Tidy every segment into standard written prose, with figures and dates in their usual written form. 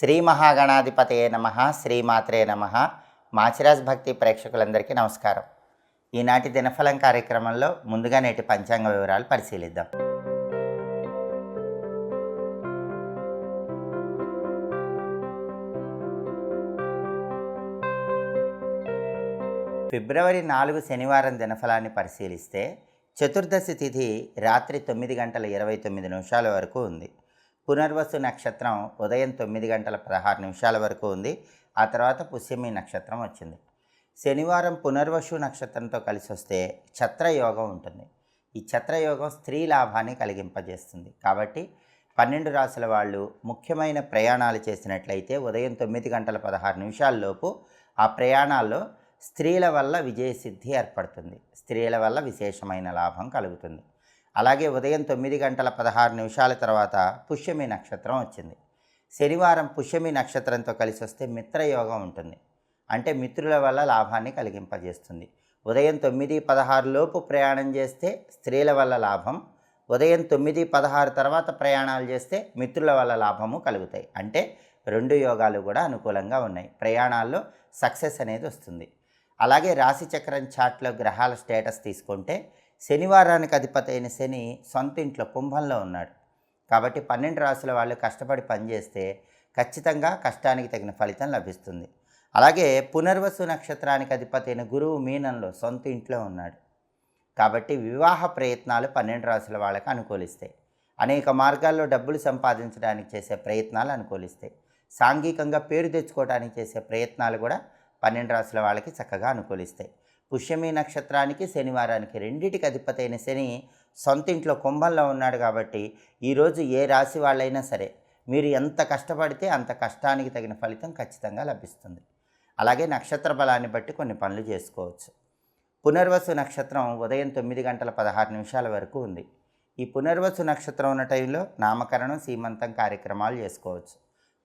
శ్రీ మహాగణాధిపతయే నమః, శ్రీమాత్రే నమః. మాచిరాజ్ భక్తి ప్రేక్షకులందరికీ నమస్కారం. ఈనాటి దినఫలం కార్యక్రమంలో ముందుగా నేటి పంచాంగ వివరాలు పరిశీలిద్దాం. ఫిబ్రవరి 4 శనివారం దినఫలాన్ని పరిశీలిస్తే చతుర్దశి తిథి రాత్రి 9:29 వరకు ఉంది. పునర్వసు నక్షత్రం ఉదయం 9:16 వరకు ఉంది. ఆ తర్వాత పుష్యమి నక్షత్రం వచ్చింది. శనివారం పునర్వసు నక్షత్రంతో కలిసి వస్తే ఛత్రయోగం ఉంటుంది. ఈ ఛత్రయోగం స్త్రీ లాభాన్ని కలిగింపజేస్తుంది. కాబట్టి 12 రాసుల వాళ్ళు ముఖ్యమైన ప్రయాణాలు చేసినట్లయితే ఉదయం 9:16 లోపు ఆ ప్రయాణాల్లో స్త్రీల వల్ల విజయసిద్ధి ఏర్పడుతుంది. స్త్రీల వల్ల విశేషమైన లాభం కలుగుతుంది. అలాగే ఉదయం 9:16 తర్వాత పుష్యమి నక్షత్రం వచ్చింది. శనివారం పుష్యమి నక్షత్రంతో కలిసి వస్తే మిత్రయోగం ఉంటుంది. అంటే మిత్రుల వల్ల లాభాన్ని కలిగింపజేస్తుంది. ఉదయం 9:16 లోపు ప్రయాణం చేస్తే స్త్రీల వల్ల లాభం, ఉదయం 9:16 తర్వాత ప్రయాణాలు చేస్తే మిత్రుల వల్ల లాభము కలుగుతాయి. అంటే రెండు యోగాలు కూడా అనుకూలంగా ఉన్నాయి. ప్రయాణాల్లో సక్సెస్ అనేది వస్తుంది. అలాగే రాశిచక్రం చార్ట్లో గ్రహాల స్టేటస్ తీసుకుంటే శనివారానికి అధిపతి అయిన శని సొంత ఇంట్లో కుంభంలో ఉన్నాడు. కాబట్టి 12 రాశుల వాళ్ళు కష్టపడి పనిచేస్తే ఖచ్చితంగా కష్టానికి తగిన ఫలితం లభిస్తుంది. అలాగే పునర్వసు నక్షత్రానికి అధిపతి అయిన గురువు మీనంలో సొంత ఇంట్లో ఉన్నాడు. కాబట్టి వివాహ ప్రయత్నాలు 12 రాశుల వాళ్ళకి అనుకూలిస్తాయి. అనేక మార్గాల్లో డబ్బులు సంపాదించడానికి చేసే ప్రయత్నాలు అనుకూలిస్తాయి. సాంఘికంగా పేరు తెచ్చుకోవడానికి చేసే ప్రయత్నాలు కూడా 12 రాశుల వాళ్ళకి చక్కగా అనుకూలిస్తాయి. పుష్యమి నక్షత్రానికి శనివారానికి రెండిటికి అధిపతి అయిన శని సొంత ఇంట్లో కుంభంలో ఉన్నాడు. కాబట్టి ఈరోజు ఏ రాశి వాళ్ళైనా సరే మీరు ఎంత కష్టపడితే అంత కష్టానికి తగిన ఫలితం ఖచ్చితంగా లభిస్తుంది. అలాగే నక్షత్ర బలాన్ని బట్టి కొన్ని పనులు చేసుకోవచ్చు. పునర్వసు నక్షత్రం ఉదయం 9:16 వరకు ఉంది. ఈ పునర్వసు నక్షత్రం ఉన్న టైంలో నామకరణం, సీమంతం కార్యక్రమాలు చేసుకోవచ్చు.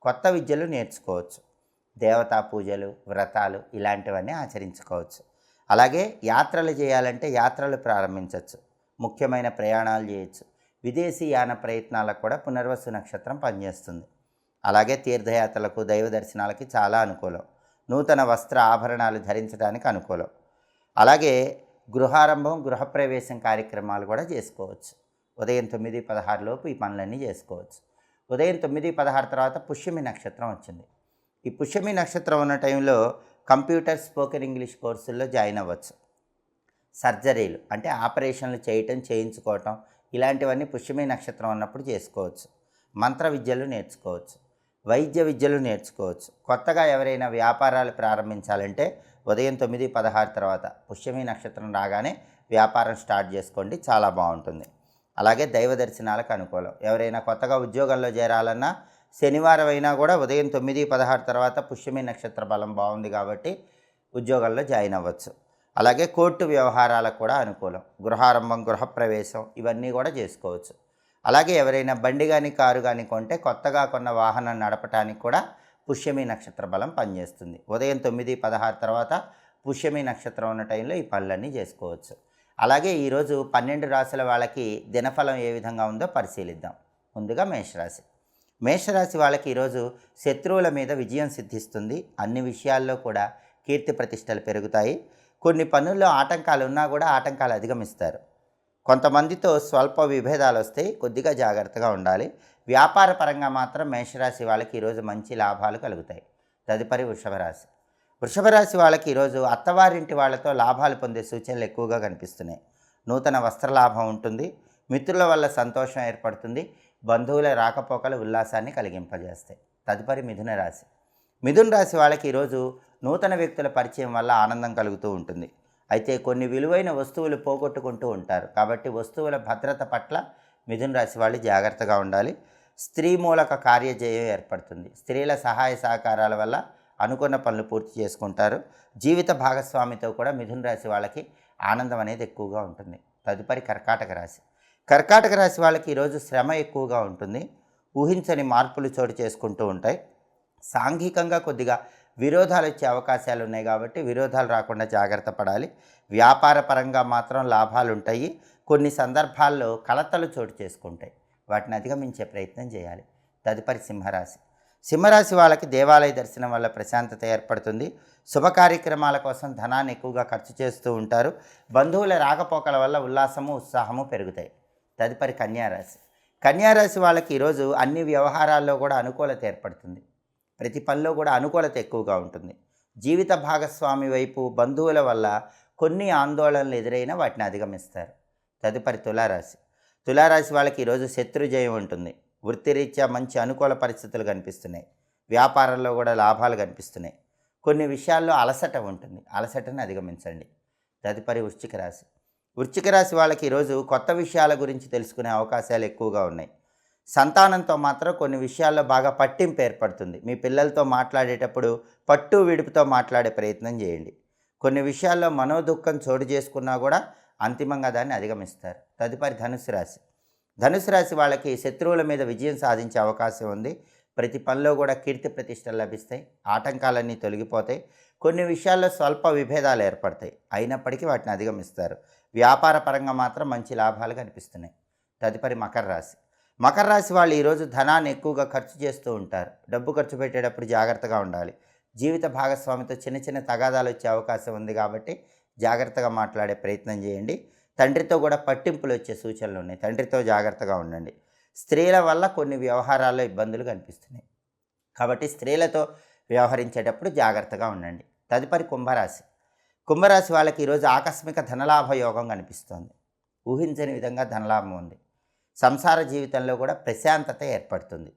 కొత్త విద్యలు నేర్చుకోవచ్చు. దేవతా పూజలు, వ్రతాలు ఇలాంటివన్నీ ఆచరించుకోవచ్చు. అలాగే యాత్రలు చేయాలంటే యాత్రలు ప్రారంభించవచ్చు. ముఖ్యమైన ప్రయాణాలు చేయొచ్చు. విదేశీ యాన ప్రయత్నాలకు కూడా పునర్వసు నక్షత్రం పనిచేస్తుంది. అలాగే తీర్థయాత్రలకు, దైవ దర్శనాలకి చాలా అనుకూలం. నూతన వస్త్ర ఆభరణాలు ధరించడానికి అనుకూలం. అలాగే గృహారంభం, గృహప్రవేశం కార్యక్రమాలు కూడా చేసుకోవచ్చు. ఉదయం 9:16 లోపు ఈ పనులన్నీ చేసుకోవచ్చు. ఉదయం 9:16 తర్వాత పుష్యమి నక్షత్రం వచ్చింది. ఈ పుష్యమి నక్షత్రం ఉన్న టైంలో కంప్యూటర్, స్పోకెన్ ఇంగ్లీష్ కోర్సుల్లో జాయిన్ అవ్వచ్చు. సర్జరీలు అంటే ఆపరేషన్లు చేయించుకోవటం ఇలాంటివన్నీ పుష్యమి నక్షత్రం ఉన్నప్పుడు చేసుకోవచ్చు. మంత్ర విద్యలు నేర్చుకోవచ్చు. వైద్య విద్యలు నేర్చుకోవచ్చు. కొత్తగా ఎవరైనా వ్యాపారాలు ప్రారంభించాలంటే ఉదయం 9:16 తర్వాత పుష్యమి నక్షత్రం రాగానే వ్యాపారం స్టార్ట్ చేసుకోండి, చాలా బాగుంటుంది. అలాగే దైవ దర్శనాలకు అనుకూలం. ఎవరైనా కొత్తగా ఉద్యోగంలో చేరాలన్నా శనివారం అయినా కూడా ఉదయం 9:16 తర్వాత పుష్యమి నక్షత్ర బలం బాగుంది కాబట్టి ఉద్యోగంలో జాయిన్ అవ్వచ్చు. అలాగే కోర్టు వ్యవహారాలకు కూడా అనుకూలం. గృహారంభం, గృహప్రవేశం ఇవన్నీ కూడా చేసుకోవచ్చు. అలాగే ఎవరైనా బండి కానీ కారు కానీ కొంటే కొత్తగా కొన్న వాహనం నడపడానికి కూడా పుష్యమి నక్షత్ర బలం పనిచేస్తుంది. ఉదయం 9:16 తర్వాత పుష్యమి నక్షత్రం ఉన్న టైంలో ఈ పనులన్నీ చేసుకోవచ్చు. అలాగే ఈరోజు 12 రాశుల వాళ్ళకి దినఫలం ఏ విధంగా ఉందో పరిశీలిద్దాం. ముందుగా మేషరాశి. మేషరాశి వాళ్ళకి ఈరోజు శత్రువుల మీద విజయం సిద్ధిస్తుంది. అన్ని విషయాల్లో కూడా కీర్తి ప్రతిష్టలు పెరుగుతాయి. కొన్ని పనుల్లో ఆటంకాలు ఉన్నా కూడా ఆటంకాలు అధిగమిస్తారు. కొంతమందితో స్వల్ప విభేదాలు వస్తాయి, కొద్దిగా జాగ్రత్తగా ఉండాలి. వ్యాపార పరంగా మాత్రం మేషరాశి వాళ్ళకి ఈరోజు మంచి లాభాలు కలుగుతాయి. తదుపరి వృషభరాశి. వృషభరాశి వాళ్ళకి ఈరోజు అత్తవారింటి వాళ్ళతో లాభాలు పొందే సూచనలు ఎక్కువగా కనిపిస్తున్నాయి. నూతన వస్త్ర లాభం ఉంటుంది. మిత్రుల వల్ల సంతోషం ఏర్పడుతుంది. బంధువుల రాకపోకలు ఉల్లాసాన్ని కలిగింపజేస్తాయి. తదుపరి మిథున రాశి. మిథున రాశి వాళ్ళకి ఈరోజు నూతన వ్యక్తుల పరిచయం వల్ల ఆనందం కలుగుతూ ఉంటుంది. అయితే కొన్ని విలువైన వస్తువులు పోగొట్టుకుంటూ ఉంటారు. కాబట్టి వస్తువుల భద్రత పట్ల మిథున రాశి వాళ్ళు జాగ్రత్తగా ఉండాలి. స్త్రీ మూలక కార్యజయం ఏర్పడుతుంది. స్త్రీల సహాయ సహకారాల వల్ల అనుకున్న పనులు పూర్తి చేసుకుంటారు. జీవిత భాగస్వామితో కూడా మిథున రాశి వాళ్ళకి ఆనందం అనేది ఎక్కువగా ఉంటుంది. తదుపరి కర్కాటక రాశి. కర్కాటక రాశి వాళ్ళకి ఈరోజు శ్రమ ఎక్కువగా ఉంటుంది. ఊహించని మార్పులు చోటు చేసుకుంటూ ఉంటాయి. సాంఘికంగా కొద్దిగా విరోధాలు వచ్చే అవకాశాలు ఉన్నాయి. కాబట్టి విరోధాలు రాకుండా జాగ్రత్త పడాలి. వ్యాపార పరంగా మాత్రం లాభాలు ఉంటాయి. కొన్ని సందర్భాల్లో కలతలు చోటు చేసుకుంటాయి. వాటిని అధిగమించే ప్రయత్నం చేయాలి. తదుపరి సింహరాశి. సింహరాశి వాళ్ళకి దేవాలయ దర్శనం వల్ల ప్రశాంతత ఏర్పడుతుంది. శుభ కార్యక్రమాల కోసం ధనాన్ని ఎక్కువగా ఖర్చు చేస్తూ ఉంటారు. బంధువుల రాకపోకల వల్ల ఉల్లాసము ఉత్సాహము పెరుగుతాయి. తదుపరి కన్యారాశి. కన్యారాశి వాళ్ళకి ఈరోజు అన్ని వ్యవహారాల్లో కూడా అనుకూలత ఏర్పడుతుంది. ప్రతి పనిలో కూడా అనుకూలత ఎక్కువగా ఉంటుంది. జీవిత భాగస్వామి వైపు బంధువుల వల్ల కొన్ని ఆందోళనలు ఎదురైనా వాటిని అధిగమిస్తారు. తదుపరి తులారాశి. తులారాశి వాళ్ళకి ఈరోజు శత్రుజయం ఉంటుంది. వృత్తిరీత్యా మంచి అనుకూల పరిస్థితులు కనిపిస్తున్నాయి. వ్యాపారంలో కూడా లాభాలు కనిపిస్తున్నాయి. కొన్ని విషయాల్లో అలసట ఉంటుంది. అలసటను అధిగమించండి. తదుపరి వృశ్చిక రాశి. వృశ్చిక రాశి వాళ్ళకి ఈరోజు కొత్త విషయాల గురించి తెలుసుకునే అవకాశాలు ఎక్కువగా ఉన్నాయి. సంతానంతో మాత్రం కొన్ని విషయాల్లో బాగా పట్టింపు ఏర్పడుతుంది. మీ పిల్లలతో మాట్లాడేటప్పుడు పట్టు విడుపుతో మాట్లాడే ప్రయత్నం చేయండి. కొన్ని విషయాల్లో మనోదుఖం చోటు చేసుకున్నా కూడా అంతిమంగా దాన్ని అధిగమిస్తారు. తదుపరి ధనుసు రాశి. ధనుసు రాశి వాళ్ళకి శత్రువుల మీద విజయం సాధించే అవకాశం ఉంది. ప్రతి పనిలో కూడా కీర్తి ప్రతిష్టలు లభిస్తాయి. ఆటంకాలన్నీ తొలగిపోతాయి. కొన్ని విషయాల్లో స్వల్ప విభేదాలు ఏర్పడతాయి. అయినప్పటికీ వాటిని అధిగమిస్తారు. వ్యాపార పరంగా మాత్రం మంచి లాభాలు కనిపిస్తున్నాయి. తదుపరి మకర రాశి. మకర రాశి వాళ్ళు ఈరోజు ధనాన్ని ఎక్కువగా ఖర్చు చేస్తూ ఉంటారు. డబ్బు ఖర్చు పెట్టేటప్పుడు జాగ్రత్తగా ఉండాలి. జీవిత భాగస్వామితో చిన్న చిన్న తగాదాలు వచ్చే అవకాశం ఉంది కాబట్టి జాగ్రత్తగా మాట్లాడే ప్రయత్నం చేయండి. తండ్రితో కూడా పట్టింపులు వచ్చే సూచనలు ఉన్నాయి. తండ్రితో జాగ్రత్తగా ఉండండి. స్త్రీల వల్ల కొన్ని వ్యవహారాల్లో ఇబ్బందులు కనిపిస్తున్నాయి కాబట్టి స్త్రీలతో వ్యవహరించేటప్పుడు జాగ్రత్తగా ఉండండి. తదుపరి కుంభరాశి. కుంభరాశి వాళ్ళకి ఈరోజు ఆకస్మిక ధనలాభ యోగం కనిపిస్తోంది. ఊహించని విధంగా ధనలాభం ఉంది. సంసార జీవితంలో కూడా ప్రశాంతత ఏర్పడుతుంది.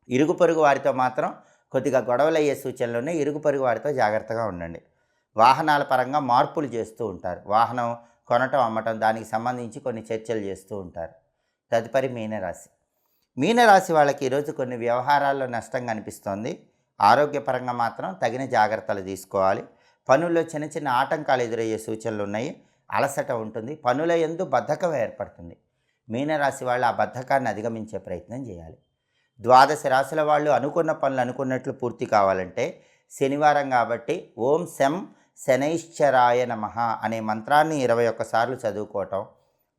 ఇరుగు పొరుగు వారితో మాత్రం కొద్దిగా గొడవలు అయ్యే సూచనలు ఉన్నాయి. ఇరుగు పొరుగు వారితో జాగ్రత్తగా ఉండండి. వాహనాల పరంగా మార్పులు చేస్తూ ఉంటారు. వాహనం కొనటం అమ్మటం దానికి సంబంధించి కొన్ని చర్చలు చేస్తూ ఉంటారు. తదుపరి మీనరాశి. మీనరాశి వాళ్ళకి ఈరోజు కొన్ని వ్యవహారాల్లో నష్టం కనిపిస్తోంది. ఆరోగ్యపరంగా మాత్రం తగిన జాగ్రత్తలు తీసుకోవాలి. పనుల్లో చిన్న చిన్న ఆటంకాలు ఎదురయ్యే సూచనలు ఉన్నాయి. అలసట ఉంటుంది. పనుల యందు బద్ధకం ఏర్పడుతుంది. మీనరాశి వాళ్ళు ఆ బద్ధకాన్ని అధిగమించే ప్రయత్నం చేయాలి. ద్వాదశ రాశుల వాళ్ళు అనుకున్న పనులు అనుకున్నట్లు పూర్తి కావాలంటే శనివారం కాబట్టి ఓం శం శనైశ్చరాయ నమః అనే మంత్రాన్ని 21 సార్లు చదువుకోవటం,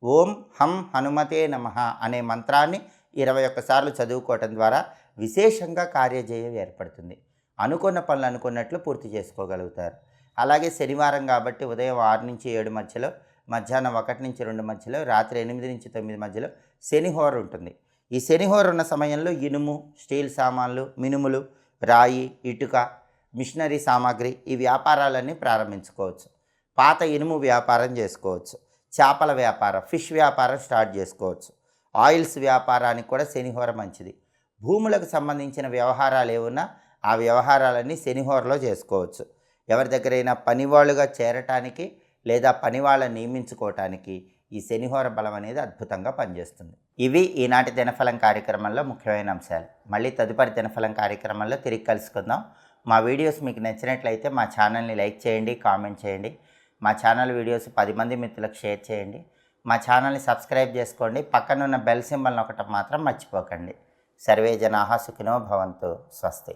ఓం హం హనుమతే నమః అనే మంత్రాన్ని 21 సార్లు చదువుకోవటం ద్వారా విశేషంగా కార్యజయం ఏర్పడుతుంది. అనుకున్న పనులు అనుకున్నట్లు పూర్తి చేసుకోగలుగుతారు. అలాగే శనివారం కాబట్టి ఉదయం 6 నుంచి 7 మధ్యలో, మధ్యాహ్నం 1 నుంచి 2 మధ్యలో, రాత్రి 8 నుంచి 9 మధ్యలో శనిహోర ఉంటుంది. ఈ శనిహోర ఉన్న సమయంలో ఇనుము, స్టీల్ సామాన్లు, మినుములు, రాయి, ఇటుక, మిషనరీ సామాగ్రి ఈ వ్యాపారాలన్నీ ప్రారంభించుకోవచ్చు. పాత ఇనుము వ్యాపారం చేసుకోవచ్చు. చేపల వ్యాపారం, ఫిష్ వ్యాపారం స్టార్ట్ చేసుకోవచ్చు. ఆయిల్స్ వ్యాపారానికి కూడా శనిహోర మంచిది. భూములకు సంబంధించిన వ్యవహారాలు ఏమున్నా ఆ వ్యవహారాలన్నీ శనిహోరలో చేసుకోవచ్చు. ఎవరి దగ్గరైనా పనివాళ్ళుగా చేరటానికి లేదా పనివాళ్ళని నియమించుకోవటానికి ఈ శనిహోర బలం అనేది అద్భుతంగా పనిచేస్తుంది. ఇవి ఈనాటి దినఫలం కార్యక్రమంలో ముఖ్యమైన అంశాలు. మళ్ళీ తదుపరి దినఫలం కార్యక్రమంలో తిరిగి కలుసుకుందాం. మా వీడియోస్ మీకు నచ్చినట్లయితే మా ఛానల్ని లైక్ చేయండి, కామెంట్ చేయండి. మా ఛానల్ వీడియోస్ 10 మంది మిత్రులకు షేర్ చేయండి. మా ఛానల్ని సబ్స్క్రైబ్ చేసుకోండి. పక్కనున్న బెల్ సింబల్ నొక్కటం మాత్రం మర్చిపోకండి. సర్వే జనాః సుఖినో భవంతు. స్వస్తి.